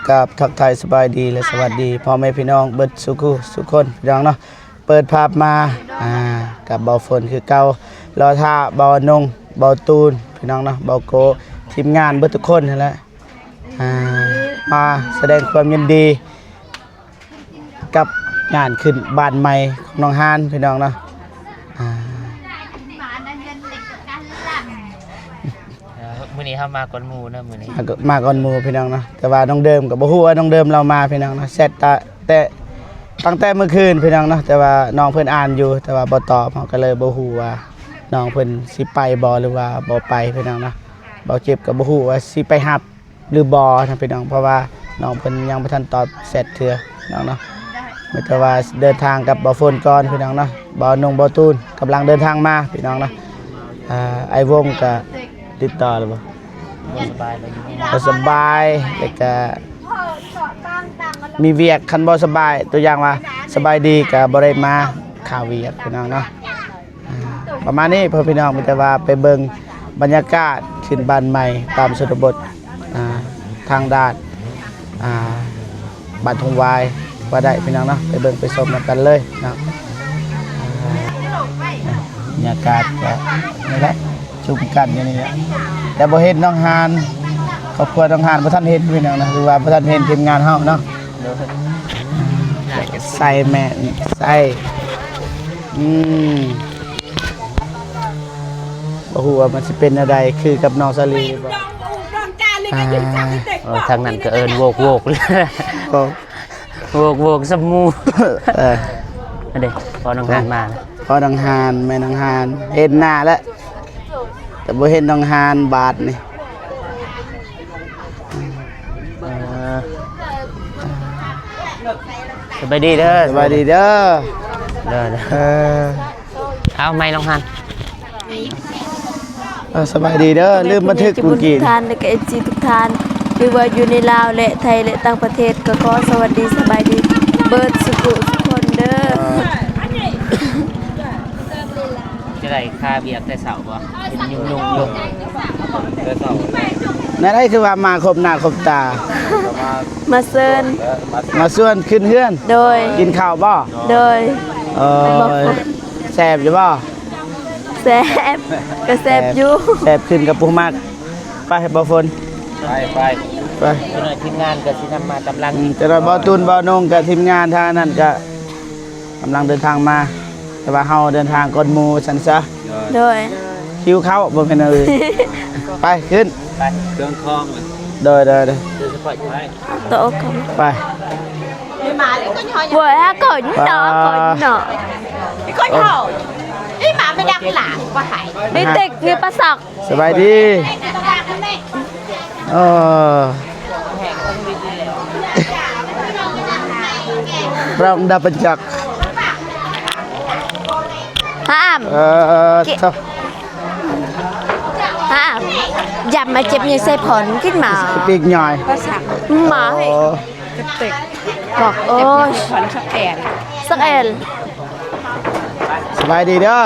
กับทักทายสบายดีและสวัสดีพ่อแม่พี่น้องเบิดสุคนพี่น้องเนาะเปิดภาพมากับเบาฝนคือเก่ารอท่าเบานงเบาตูนพี่น้องเนาะเบาโกทีมงานเบิดทุกคนนั่นแหละมาแสดงความยินดีกับงานขึ้นบ้านใหม่ของน้องฮานพี่น้องเนาะมื้อนี้เฮามาก่อนหมู่นะมื้อนี้มาก่อนหมู่พี่น้องเนาะแต่ว่าน้องเดิมก็บ่ฮู้ว่าน้องเดิมเรามาพี่น้องเนาะเสร็จแต่ตั้งแต่เมื่อคืนพี่น้องเนาะแต่ว่าน้องเพิ่นอ่านอยู่แต่ว่าบ่ตอบเฮาก็เลยบ่ฮู้ว่าน้องเพิ่นสิไปบ่หรือว่าบ่ไปพี่น้องเนาะบ่เจ็บก็บ่ฮู้ว่าสิไปรับหรือบ่นะพี่น้องเพราะว่าน้องเพิ่นยังบ่ทันตอบเสร็จเทื่อน้องเนาะไม่แต่ว่าเดินทางกับบ่ฝนก่อนพี่น้องเนาะบ่นงบ่ตูนกำลังเดินทางมาพี่น้องเนาะไอ้วงก็ติดต่อหรือบ่สบายเลยบ่สบายแล้วก็มีเวียกคันบ่สบายตัวอย่างว่าสบายดีก็บ่ได้มาข่าวเวียกพี่น้องเนาะประมาณนี้พ่อพี่น้องมีแต่ว่าไปเบิ่งบรรยากาศขึ้นบ้านใหม่ตามชนบททางด้านบ้านทงวายว่าได้พี่น้องเนาะไปเบิ่งไปชมกันเลยนะบรรยากาศก็นี่แหละชุมกันอย่างนี้แต่บ่เห็นน้องฮานครอบครัวน้องฮานบ่ทันเห็นพี่น้องนะหรือว่าบ่ทันเห็นทีมงานเฮาเนาะใส่แม่ใส่บ่ฮู้ว่ามันสิเป็นอะไรคือกับน้องสลีบ่ทางนั้นก็เอิ้นโวกเลยโวกสมูนั่นเด้พอน้องหานมาพอน้องฮานแม่น้องฮานเห็นหน้าแล้วแต่บ่เห็นน้องฮานบาดนี่สบายดีเด้อสบายดีเด้อเอาไม้น้องฮันสบายดีเด้อลืมบันทึกกูกินทุกท่านและก็เอทุกท่านหรือว่าอยู่ในลาวและไทยและต่างประเทศก็ขอสวัสดีสบายดีเบิดสุขทุกคนเด้อจะได้ค่าเบียร์แต่เสาบ่กินยุ่งแต่เสานั่นได้คือว่ามาครบหน้าครบตามาเซินมาส่วนขึ้นเฮือนโดยกินข้าวบ่โดยแซ่บอยู่บ่แซ่บก็แซ่บอยู่แซ่บขึ้นกับผู้มากไปบ่ฝนไปทีมงานก็สินำมากำลังจะได้บ่ตูนบ่นงกับทีมงานทางนั้นก็กำลังเดินทางมาแต่ว่าเฮาเดินทางก่อนหมู่ซั่นซะโดยคิวเข้าบ่แม่นเอ้ยไปขึ้นไปเครื่องคองโดยโตกไปบ่ฮะก่อนเนาะcon hổ ý mà mới đang lảng qua hải đi tịch người pa sọc สบายดีเราดับเป็นจักห้ามอย่ามาเจ็บยังใส่ผลขึ้นมาปีกหน่อยหมาให้บอกโอ้ยสักแอนสบายดีเด้อ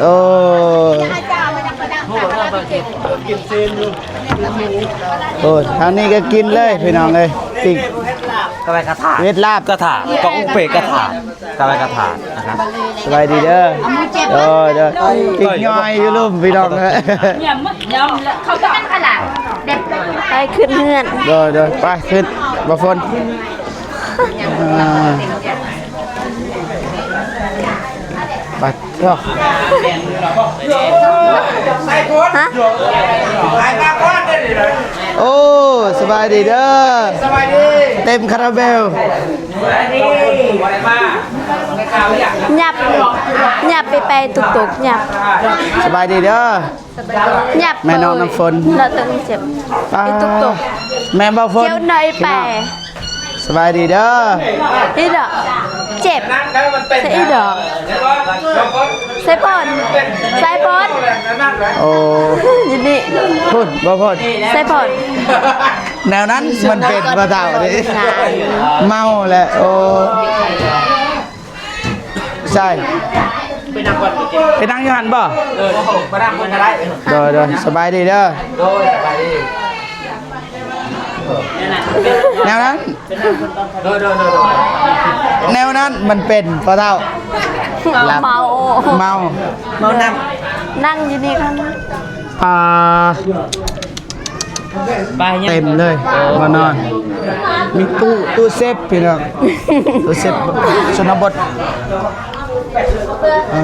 โอ้โอ้ทางนี้ก็กินเลยพี่น้องเลยปีกกระไรกระถาเวทลาบกระถากองเปกระถากระไรกระถานะครับสบายดีเด้อเด้อปีกย่อยอยู่ลุ่มพี่น้องเลยเขาจะเป็นขนาดเด็กไปขึ้นเฮือนเด้อไปขึ้นบ่ฝนไปเถอะฮะโอ้สบายดีเด้อสบายดีเต็มคาราเบลหยับไปตุกหยับสบายดีเด้อหยับแม่น้องน้ำฝนเราต้องเจ็บไปตุกแม่บ่ฝนเจ้าหน่อยแปสบายดีเด้อนี่ดอกเจ็บใส่ดอกใส่ปอนโอ้ยินดีพูดบ่พูดใส่ปอนแนวนั้นมันเป็นกระเต่าดิเมาแหละโอ้ใช่ไปนั่งอยู่หันบ่ไปนั่งบนกระไดโดยสบายดีเด้อสบายดี แนวนั้น โดย แนวนั้นมันเป็นพอเท่า เมา เมานั่ง นั่งอยู่นี่ข้างหน้า ไปยัง เต็มเลยมานอน มีตู้เซฟพี่น้องตู้เซฟชนบทอ่า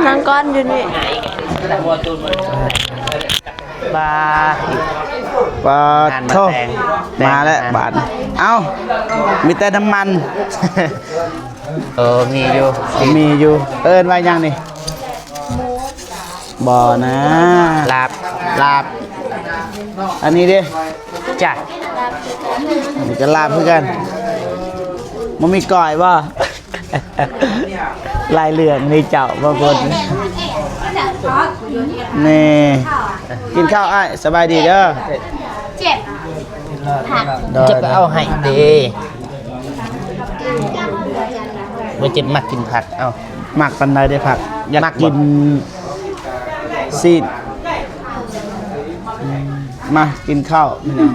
นั่งก้อนอยู่นี่ บา ปา งานมา โทษ แต่ง มาแล้วบาทเอ้ามีแต่น้ำมัน มีอยู่ มีอยู่เอิ้นไว้ยังนี่บ่นะ ลาบ ลาบ อันนี้ดิ จ้ะ อันนี้ก็ลาบเพื่อกันมันมีก่อยบ่ ลายเหลืองในเจ้าบางคนนี่กินข้าวอ้ายสบายดีเด้อ เจ็บ จะไปเอาให้เด้ว่าจะมักกินผักเอ้า หมักปันไดได้ผัก อยาก มักบ่ กินซีดมากินข้าวพี่น้อง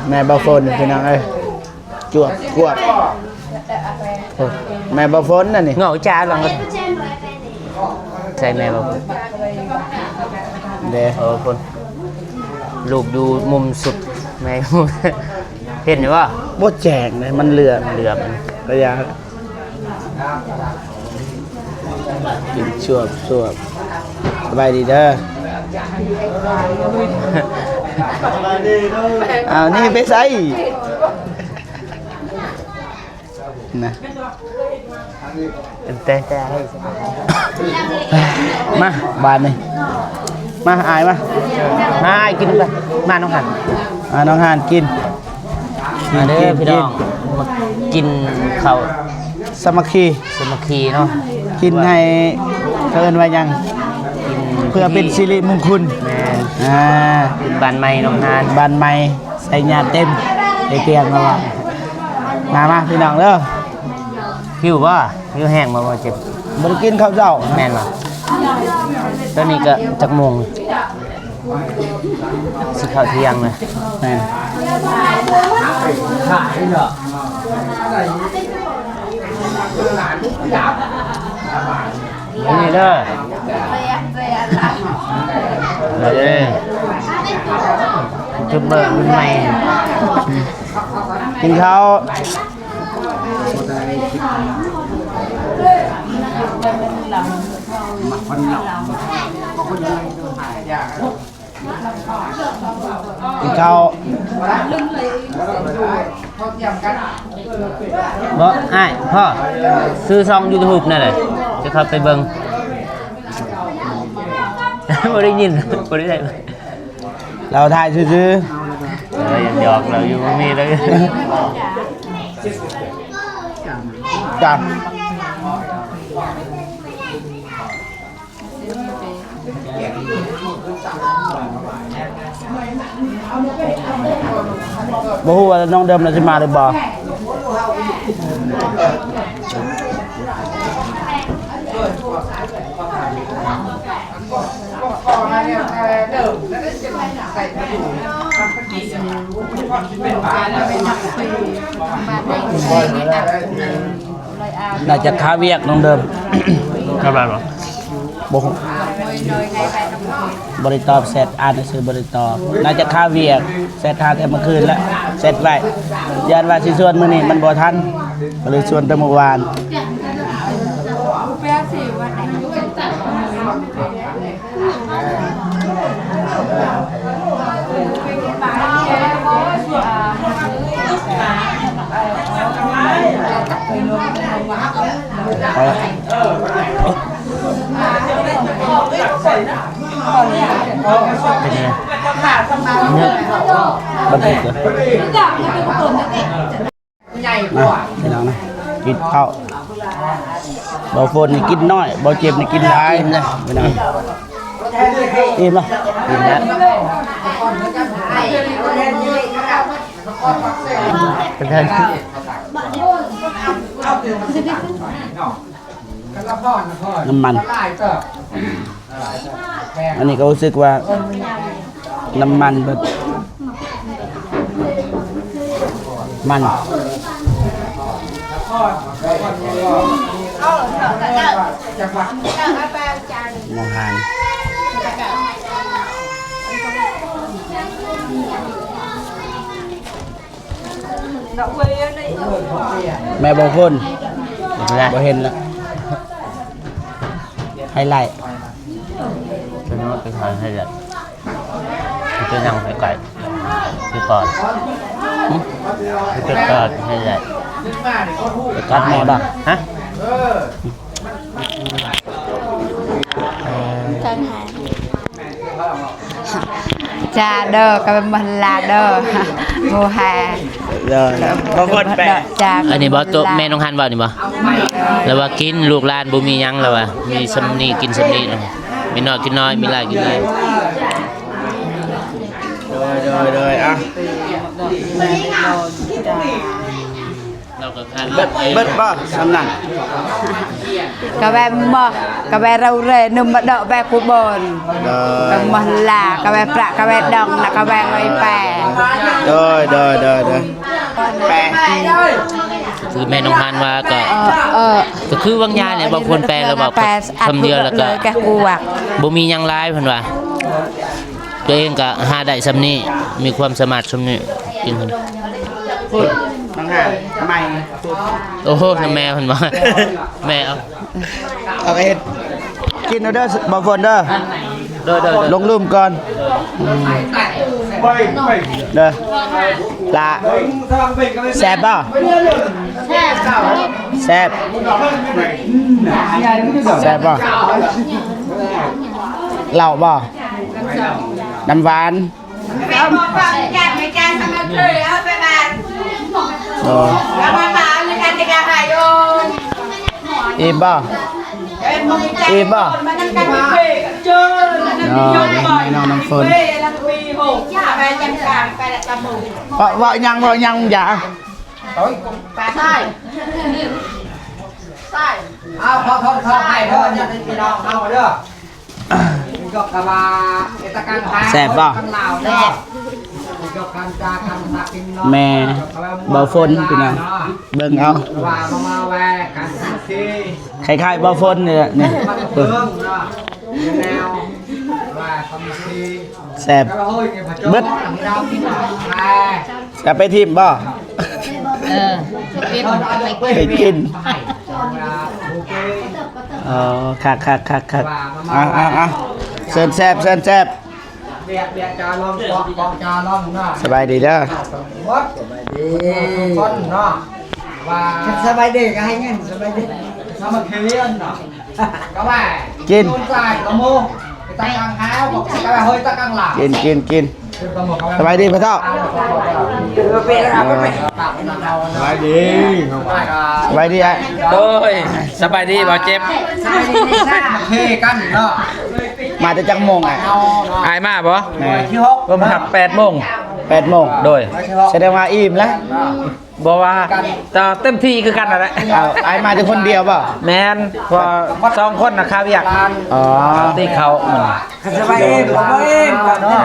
แม่บาฝนพี่น้องเอ้ยจวบกวบโอ้แม่บาฝนน่ะนี่ เหงาจ้าลองกันใช่ไหมบ่ เด้ คนลูกดูมุมสุดแม่ เห็นไหมว่า บ่แจกเลยมันเหลือง เรือมัน ระยะกินชวบสบายดีเด้อเอานี่ไปใส่นะ แต่ให้ มาบานนี่มาอายมา มากินไปมาน้องหัน น้องหานกิน มาเด้อพี่น้องมากินข้าว สามัคคี สมัคคีเนาะ กินให้เพิ่นไว้ยัง กิน เพื่อเป็นสิริมงคล แม่ กิน บานไม้น้องหาน บานใหม่ใส่ญาติเต็มไอเตียงมาว่ามาพี่น้องเด้อ หิวป่ะหิวแห้งมาบ่เจ็บ บ่ได้กินข้าวเจ้า แม่นป่ะตอนนี้ก็จักโมงสิเข้าเที่ยงเลย แม่น นี่เด้อเด้อจุดเบิกรุ่นใหม่ กินข้าวกินข้าว บ่อ้ายพ่อซื้อซอง YouTube นั่นแหละจะเข้าไปเบิ่ง บ่ได้ยินบ่ได้ เราถ่ายซื่อ หยอกเราอยู่บ่มีเลย ๆจ้ะบ่ฮู้ว่าน้องเดิมน่ะสิมาหรือบ่น่าจะค้าเวียกน้องเดิม ครับบ่ บ่ฮู้บริตอบเสร็จอ่านหนังสือบริตอบน่าจะค้าเวียกเสร็จหาแต่เมื่อคืนแล้วเสร็จไว้ยานว่าสิชวนมื้อนี้มันบ่ทันก็เลยชวนแต่เมื่อวานเอาละเป็นไง บันทึกเหรอมาพี่น้องนะกินข้าวเบาฝนนี่กินน้อยเบาเจ็บนี่กินหลายนะพี่น้องอิ่มแล้ว กินแล้วเป็นไง น้ำมัน อันนี้ก็รู้สึกว่าน้ำมันแบบมันมองหานแม่บางคนบ่เห็นแล้วไฮไลท์ เป็นว่าเป็นทางให้เลยจะนั่งไปไกลคือก่อนคือก่อนให้เลย กัดแม่บ้าง ฮะ กังหา cha đơ cái mình là đơ mùa hè บางคนแปล cha อันนี้บ่ตัวแม่น้องฮันบ่นี่บ่แล้วว่ากินลูกหลานบ่มีหยังแล้วว่ามีสำนีกินสำนีมีน้อยกินน้อยมีหลายกินหลาย โดยอ่ะ เราก็คัน เบิดบ่สำนัก cái bé mơ cái bé rau rê nôm mà đậu bé của bồn โดย cái mình là cái bé prạ cái bé đồng là cái bé người bè โดยแปล คือแม่น้องฮันว่าก็คือวังยาเนี่ยบางคนแปลแล้วบอกคำเดียวแล้วก็ cái cu quạt บ่มีหยังหลายเพิ่นว่าตัวเองก็หาได้ซำนี้มีความสามารถซำนี้กินเพิ่น พูดบางหาใหม่ โอ้โหน้ำแม่เพิ่นว่าแม่เอา เอาไปเฮ็ดกินเอาเด้อบางคนเด้อ โดย ลงลืมก่อนเด้อละแซ่บป่ะแซ่บป่ะเหล้าป่ะน้ำหวาน mẹ một phần chặt mẹ cha sang ăn cười ở bên bàn โอ้ แล้วมาบ้านเลยกันจะกันหายโอน อิ่มป่ะ เป็นมือใจ อิ่มป่ะ มันนั่งกันเพ่เจอ ไม่น้องน้ำฝน เพ่ลังปีหกไปจังการไปละตะมู ว่ายังอย่า ไปใช่ใช่ เอาพอให้เด้อเนี่ยพี่น้องเอาเด้อมีก็กะว่าเอตะกังไทย แซ่บป่ะ กังลาวเด้อมีก็กังจากังตะกินเนาะ แม่เบาฝนพี่น้องเบิ่งเอา ว่ามาแวกันสิ คล้ายๆเบาฝนนี่แหละนี่ มันเบิ่งเนาะแนวว่าคำสิ แซ่บ ก็เฮ้ยเนี่ยพระเจ้า เบิด เรากินแพ จะไปทิมบ่ไปกินอ๋อคักอ่ะเซินแซบ เบียดจาลองปอกจาลองเนาะ สบายดีเด้อ วัดสบายดีคนเนาะว่าสบายดีก็ให้เงินสบายดีสมัครเรียนเนาะก็ว่า กิน โดนใจกระโมไปตะกังหาบอกก็ว่าเฮ้ยตะกังหลัง กินสบายดีพ่อเฒ่า สบายดี สบายดีไอ้ โดยสบายดีบ่เจ็บ สบายดีนี่ซ่าเท่กันเนาะ มาจะจังโมงไอ้ เอาเนาะ อายมาบ่ แม่ ที่หก ผมหัก8โมง 8 โมง โดย แสดงว่าอิ่มแล้ว บ่ว่าจะเต็มที่คือกันนั่นแหละ เอาไอ้มาจะคนเดียวเปล่า แม่นพอ2คนน่ะคาเวียก อ๋อ ที่เขามัน สบายดีผมเองก่อนเนาะ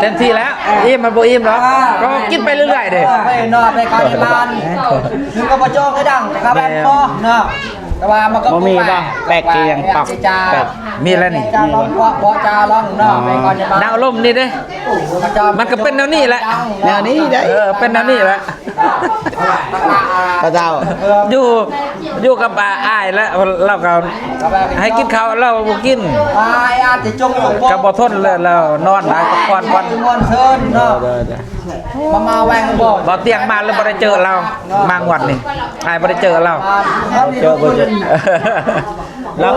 เต็มที่แล้วอิ่มมันบ่อิ่มหรอกก็กินไปเรื่อยๆเด้ ไปนอนไปการที่บ้านถึงก็มาโจ้ให้ดังนะครับแบบพ่อเนาะแต่ว่ามันก็ บ่มีป่ะแปลกกี่ยังปัก จ้า แปลก มีแล้วนี่ จ้าลองบ่จ้าลองเนาะไปก่อนที่บ้าน ดาวลมนี่เด้ มันก็เป็นแนวนี้แหละ แนวนี้ได้ เป็นแนวนี้แหละ พ่อเฒ่า อยู่กับอ้ายแล้วเราก็ให้กินข้าวเราบ่กิน อาจจะจงอยู่ ก็บ่ทนแล้วนอนหลายก่อน มวนเชิญเนาะมาแวงบ่ บ่เตียงมาแล้วบ่ได้เจอเรามางวดนี่อ้ายบ่ได้เจอเรา เจอบ่เจอแล้ว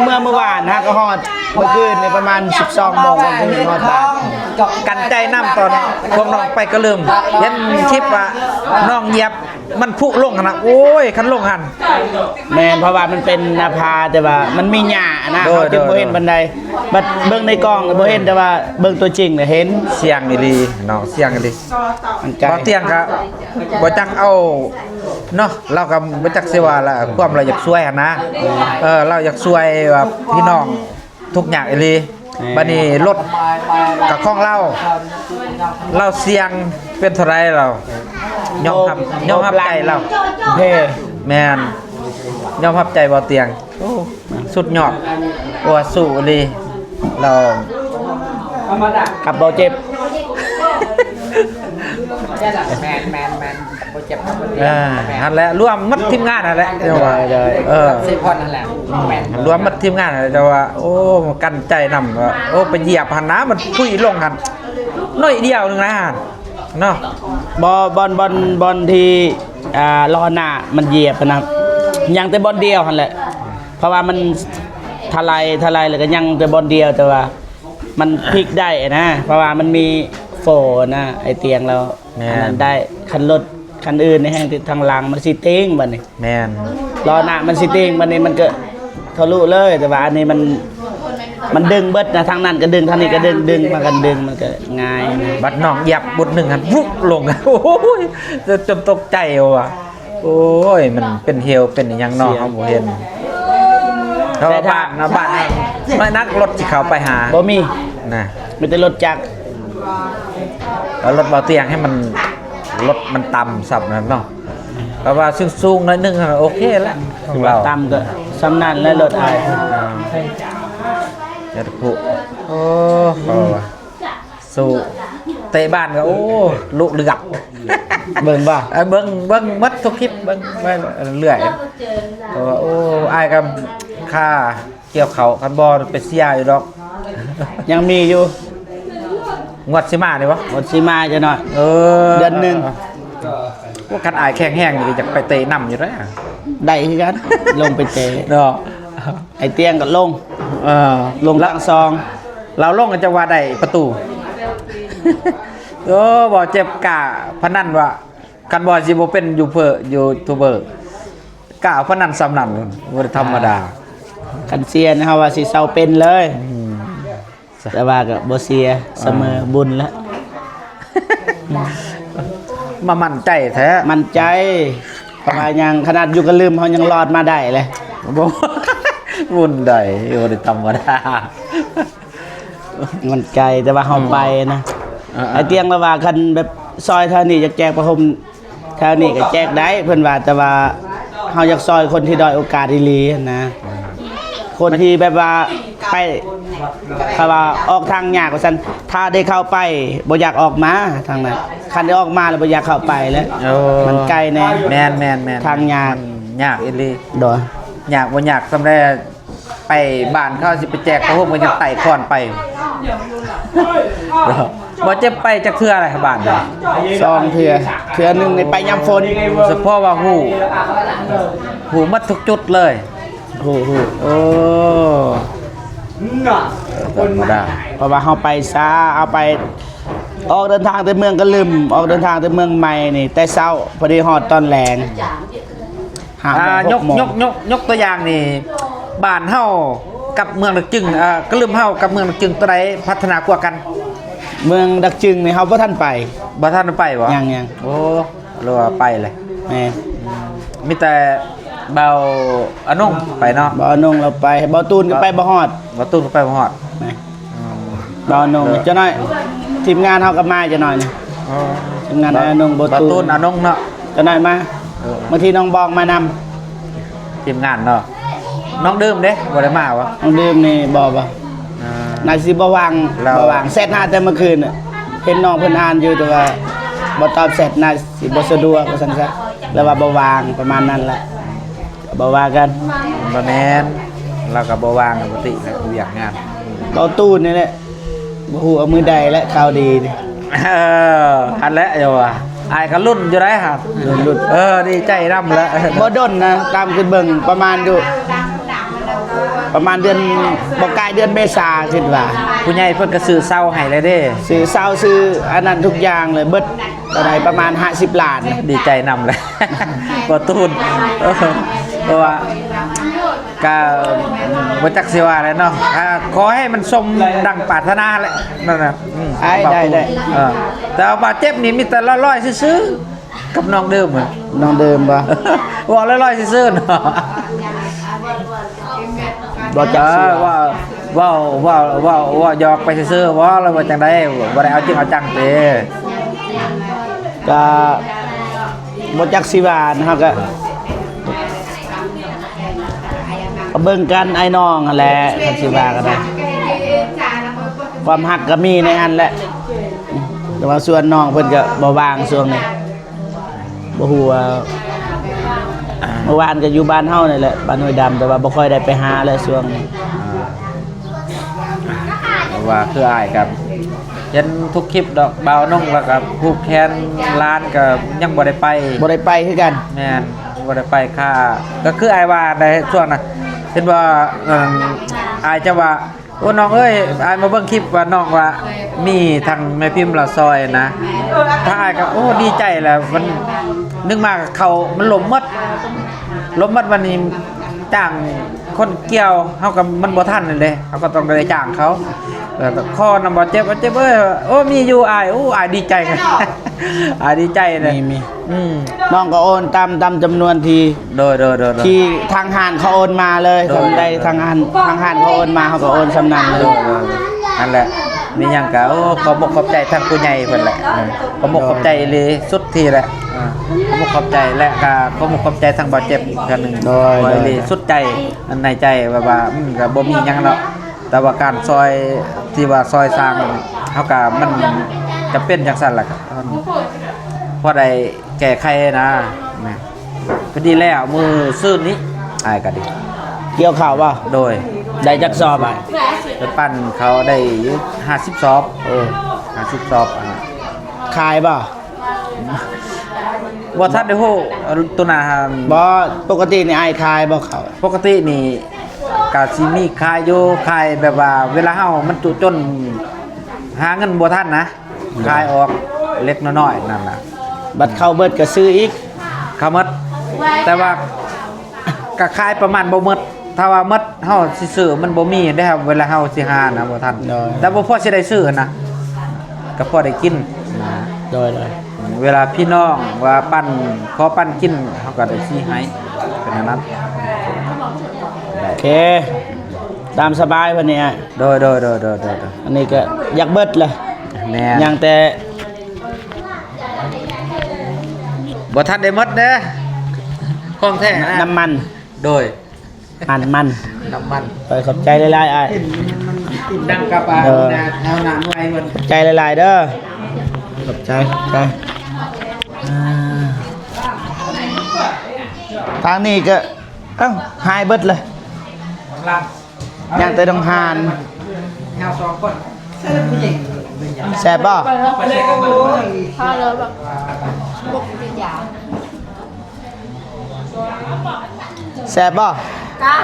เมื่อวานฮะก็ฮอดเมื่อคืนในประมาณ 12 โมงก็ถึงฮอดบ้าน กันใจน้ำตอนพวกน้องไปก็ลืมเห็นคลิปว่าน้องเหยียบ มันพุลงหั่นน่ะโอ้ยคันลงหั่น แม่นเพราะว่ามันเป็นหน้าผาแต่ว่ามันมีหญ้านะ โดย เขาจึงบ่เห็นบันไดบัดเบิ่งในกล้องก็บ่เห็นแต่ว่าเบิ่งตัวจริงน่ะเห็น เสียงอีหลีเนาะเสียงอีหลี มันไกล บ่เตียงก็บ่จักเอาเนาะเราก็บ่จักสิว่าละความเราอยากช่วยหั่นนะเราอยากช่วยว่าพี่น้องทุกอย่างอีหลีบัดนี้รถกับของเราเสียงเป็นเท่าไรเรายอมรับใจเรา เพ่ แม่นยอมรับใจบ่เตียงโอ้สุดยอดว่าสู้อีหลีเรา กับบ่เจ็บ แมนบ่เจ็บ นั่นแหละรวมมัดทีมงานนั่นแหละเดี๋ยวว่าสิพรนั่นแหละแมน รวมมัดทีมงานนั่นแหละแต่ว่าโอ้กันใจนำว่าโอ้ไปเหยียบหันนะมันพุ่ยลงหันน้อยเดียวนึงนะหันเนาะ บอลที่ล้อหน้ามันเหยียบนะครับยังแต่บอลเดียวหั่นแหละเพราะว่ามันทลายแล้วก็ยังแต่บอลเดียวแต่ว่ามันพลิกได้นะเพราะว่ามันมีโฟนะไอเตียงเราอันนั้นได้คันรถคันอื่นในแห่งที่ทางหลังมันสิเต้งบัดนี้ แม่น ล้อหน้ามันสิเต้งบัดนี้มันก็ทะลุเลยแต่ว่าอันนี้มันดึงเบิดนะทางนั้นก็ดึงทางนี้ก็ดึงมากันดึงมันก็ง่ายนะ บัดน้องเหยียบบุดหนึ่งหันวุบลงโอ้ยจนตกใจว่ะโอ้ยมันเป็นเหี่ยวเป็นหยังเนาะเฮาบ่เห็นเขาว่าบ้านนะบ้านไม่นักรถสิเข้าไปหา บ่มี นะ มีแต่รถจักร แล้วรถเบาเตียงให้มันรถมันต่ำสับนั่นเนาะเพราะว่าสูงๆหน่อยนึงโอเคแล้วของเรา ตามก็สำนันและรถอาย เดี๋ยวผู้โอ้สู้เตะบ้านก็โอ้ลูกเลือก เบิ่งบ่ เบิ่งมัดทุกคลิปเบิ่งไปเรื่อยเพราะว่าโอ้อายกับค่าเกี่ยวเขาคันบอลไปเสียอยู่ดอก ยังมีอยู่ งวดสิมานี่บ่ หมดสิมาจะหน่อย เดือน หนึ่ง พวกกันอายแข็งแห้งอยู่อยากไปเตะนำอยู่แล้ว ได้คือกัน ลงไปเตะ เนาะ ไอเตียงก็ลง ลงล่างซอง เราลงกันจะว่าได้ประตู โอ้บ่เจ็บกะพนันว่ากันบ่สิบ่เป็นยูทูบเบอร์กะพนันสำนันบ่ได้ธรรมดา คันเซียนะครับว่าสิเซาเป็นเลย แต่ว่าก็บ่เสียเสมอบุญแล้ว มามั่นใจแท้ มั่นใจเพราะว่ายังขนาดอยู่ก็ลืมเขายังรอดมาได้เลย บ่ บุญได้บ่ได้ธรรมดา มั่นใจแต่ว่าเขาไปนะไอเตียงละว่าคันแบบซอยเท่านี้อยากแจกประหมเท่านี้ก็แจกได้เพิ่นว่าแต่ว่าเฮาอยากซอยคนที่ด้อยโอกาสอีหลีนะ คนที่แบบว่าไปถ้าว่าออกทางยากกว่าซั่นถ้าได้เข้าไปบ่อยากออกมาทางนั้นคันได้ออกมาแล้วบ่อยากเข้าไปแล้ว มันไกลแน่ แม่นทางยาก ยากอีหลี โดย อยากบ่อยากสำได้ไปบ้านเขาสิไปแจกพระโฮมก็ยังไต่ค้อนไปบ่จะไปจักเทื่ออะไรครับบ้านเนี่ย ซองเทื่อหนึงในไปยามฝน เฉพาะว่าหูมัดทุกจุดเลย ฮู้ โอ้ธรรมดา เพราะว่าเฮาไปช้าเอาไปออกเดินทางไปเมืองก็ลืมออกเดินทางไปเมืองใหม่นี่แต่เช้าพอดีฮอดตอนแลงยกตัวอย่างนี่บ้านเฮากับเมืองดักจึงก็ลืมเฮากับเมืองดักจึงตัวใดพัฒนากว่ากัน เมืองดักจึงนี่เฮาบ่ทันไป บ่ทันไปบ่ ยัง โอ้หรือว่าไปเลย แม่ มีแต่เบาอนงไปเนาะ บ่อนงเราไปบ่ตูนก็ไปบ่ฮอด บ่ตุ้นก็ไปบ่ฮอด แม่บ่อนงจะน้อยทีมงานเฮาก็มาจะน้อยนี่ทีมงานอนงบ่ บ่ ตู ตุ้น น อนงเนาะ จะน้อยมาบางทีน้องบองมานำ ทีมงานเนาะน้องดื่มเด้บ่ได้มาวะ น้องดื่มนี่บ่น่าสิบ่วางเซตหน้าแต่เมื่อคืนน่ะเห็นน้องเพิ่นอ่านอยู่แต่ว่าบ่ตอบเสร็จน่าสิบ่สะดวกว่าซั่นซะแล้วว่าบ่วางประมาณนั้นแหละบ่ว่ากัน บ่แม่นเราก็บ่ว่างปกติแล้วเวียกงาน เบาตูนนี่แหละบ่ฮู้เอามือใดและข่าวดีนี่ อันแล้วเดี๋ยวว่าอายก็รุ่นอยู่ได้ครับ รุ่น ดีใจนำแล้ว บ่ดนนะตามขึ้นเบิ่งประมาณอยู่ ประมาณเดือนบ่กลายเดือนเมษาคิดว่า ผู้ใหญ่เพิ่นก็ซื้อเซาให้เลยเด้ ซื้อเศร้าซื้ออันนั้นทุกอย่างเลยเบิดเท่าไหร่ประมาณ50ล้าน ดีใจนำเลย บ่ตูนเพราะว่าก็บ่จักสิว่าแล้วเนาะขอให้มันสมดังปรารถนาแหละนั่นน่ะได้แต่ว่าเจ็บนี่มีแต่ร้อยๆซื่อๆกับน้องเดิมเหมือน น้องเดิมบ่ ว่าร้อยๆซื่อๆเนาะ บ่จักสิ ว่าหยอกไปซื่อๆว่าเราว่าจังได๋บ่ได้เอาจริงเอาจังเด้ ก็บ่จักสิว่านะครับก็เบิ่งกันไอ้น้องนั่นแหละคันสิว่าก็ได้ความฮักก็มีในอันแหละแต่ว่าส่วนน้องเพิ่นก็บ่ว่างช่วงนี้บ่ฮู้ว่าเมื่อวานก็อยู่บ้านเฮานี่แหละบ้านห้วยดำแต่ว่าบ่ค่อยได้ไปหาเลยช่วงนี้ ว่าคืออ้ายกับเห็นทุกคลิปดอกบ่าวน้องแล้วก็ผูกแขนร้านก็ยังบ่ได้ไป บ่ได้ไปคือกัน แม่นบ่ได้ไปค่าก็คืออ้ายว่าในช่วงน่ะเห็นว่าอ้ายจะว่าโอ้น้องเอ้ยอ้ายมาเบิ่งคลิปว่าน้องว่ามีทางแม่พิมพ์ละซอยนะถ้าอ้ายก็โอ้ดีใจแหละมันนึกมาเขามันล้มหมดวันนี้จ้างคนเกี่ยวเฮาก็มันบ่ทันนั่นเด้เฮาก็ต้องได้จ้างเขาข้อนำบ่เจ็บเอ้ยโอ้มีอยู่อ้ายโอ้อ้ายดีใจกัน อ้ายดีใจเลย มี อืม น้องก็โอนตามจำนวนที่ โดย ที่ทางห้านเขาโอนมาเลยทำได้ทางห้านเขาโอนมาเขาก็โอนสำนันเลย นั่นแหละมีหยังก็โอ้ขอบอกขอบใจทางผู้ใหญ่เพิ่นแหละขอบอกขอบใจเลยสุดที่แหละขอบอกขอบใจและก็ขอบอกขอบใจทางบ่เจ็บอีกครั้งนึงไว้เลยสุดใจอันในใจว่าก็บ่มีหยังแล้วแต่ว่าการซอยที่ว่าซอยสร้างเฮาก็มันจะเป็นจังซั่นล่ะพอได้แก้ไขนะพอดีแล้วมือซื่นนี้อ้ายก็ดี เกี่ยวข่าวป่ะ โดย ได้จักสอบอ่ะ ไปปั้นเขาได้50ซอบ50ซอบ ขายป่ะ บ่ทันได้ฮู้ตัวน่ะ บ่ปกตินี่ไอ้ขายบ่เขา ปกตินี่ก็สิมีขายอยู่ขายแบบว่าเวลาเฮามันจุจนหาเงินบ่ทันนะขายออกเล็กน้อยๆนั่นน่ะ บัตรเข้าเบิดก็ซื้ออีก เขาหมดแต่ว่าก็ขายประมาณบ่หมดถ้าว่าหมดเฮาสิซื้อมันบ่มีได้ครับเวลาเฮาสิหานะบ่ทันแต่บ่พอสิได้ซื้อนะก็พอได้กินนะ โดย เวลาพี่น้องว่าปั้นขอปั้นกินเขาก็ได้ชี้ให้เป็นอย่างนั้น โอเค ตามสบายวันนี้อ่ะ โดยอันนี้ก็อยากเบิดเลย แม่ ยังแต่ บ่ทันได้หมดเด้อของแท้นะ น้ำมัน โดย หั่นมัน น้ำมัน ไปขอบใจหลายๆไอ้ ดังกับนะแนวหน้าหน่วยเพิ่น ขอบใจหลายๆเด้อขอบใจทางนี้ก็เอ้าหายเบิดเลย ลัง ยังแต่ต้องหาน แนว2คน แซ่บป่ะ ไปเลยกันบ่ พอเลยแบบบุกติดยา แซ่บป่ะ กะ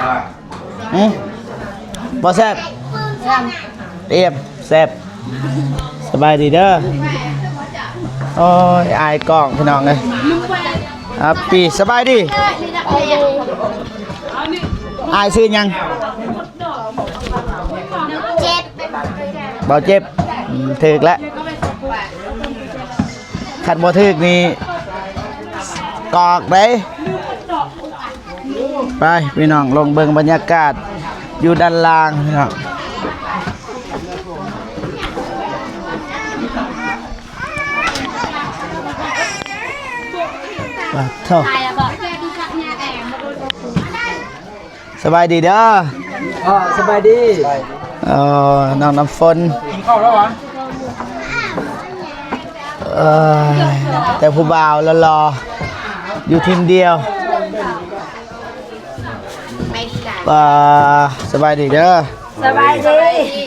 บ่แซ่บเรียบแซ่บสบายดีเด้อโอ้ยอายกล้องพี่น้องเลยครับปีสบายดีอายซื้อยังบ่เจ็บถึกแล้วขันบ่ถึกนี่กอกเด้ไปพี่น้องลงเบิ่งบรรยากาศอยู่ด้านล่างพี่น้องว้าวโถ่สบายดีเด้อ สบายดี น้องน้ำฝน กินข้าวแล้ววะ แต่ผู้บ่าวรอๆอยู่ทีมเดียวสบายดีเด้อ สบายดี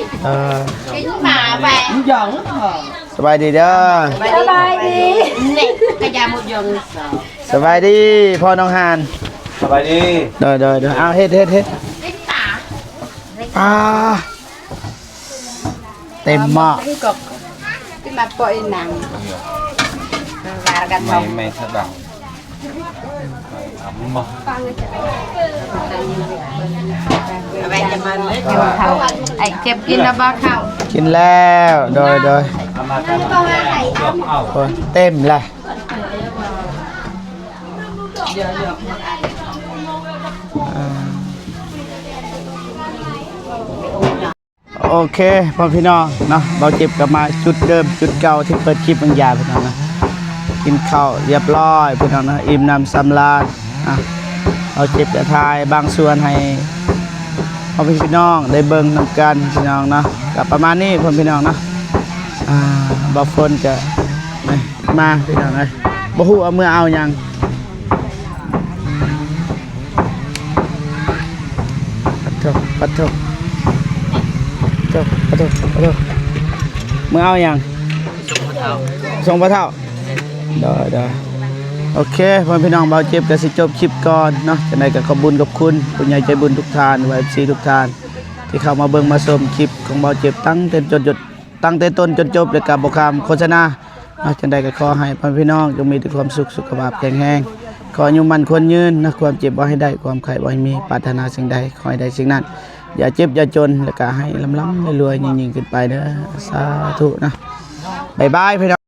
cái mà về สบายดีเด้อ สบายดี này cái nhà một giường สบายดีพ่อน้องหาน สบายดี เด้อเอาเฮ็ด cái tả เต็มหม้อ ที่กบที่มาปล่อยหนังมากันทอง ไม่สบายบ่ เอาไปจะมาเลย เกี่ยวเขาไอ้เจ็บกินแล้วบ้าเข้า กินแล้วโดยโอ้ยเต็มเลยโอเคพ่อพี่น้องเนาะเราเจ็บกลับมาจุดเดิมจุดเก่าที่เปิดคลิปบางอย่างพี่น้องนะกินข้าวเรียบร้อยพี่น้องนะอิ่มน้ำสำราญเราเจ็บจะทายบางส่วนให้พ่อพี่น้องได้เบิ่งนำกันพี่น้องเนาะกับประมาณนี้พ่อพี่น้องเนาะบ่ฝนจะมาพี่น้องเลยบ่ฮู้เอามือเอาหยังปัดเถอะมึงเอาอย่างส่งพระเท่าเด้อโอเคพ่อพี่น้องเบาเจ็บก็สิจบคลิปก่อนเนาะจังได๋ก็ขอบคุญกับคุณผู้ใหญ่ใจบุญทุกท่านFCทุกท่านที่เข้ามาเบิ่งมาชมคลิปของเบาเจ็บตั้งแต่ต้นจนจบแล้วก็บ่คำโฆษณาจังได๋ก็ขอให้พ่อพี่น้องจงมีแต่ความสุขสุขภาพแข็งแรงขออายุมั่นควรยืนนะความเจ็บบ่ให้ได้ความไข้บ่ให้มีปรารถนาสิ่งใดขอให้ได้สิ่งนั้นอย่าเจ็บอย่าจนแล้วก็ให้ล้ำๆรวยๆยิ่งๆขึ้นไปเด้อสาธุนะบ๊ายบายพี่น้อง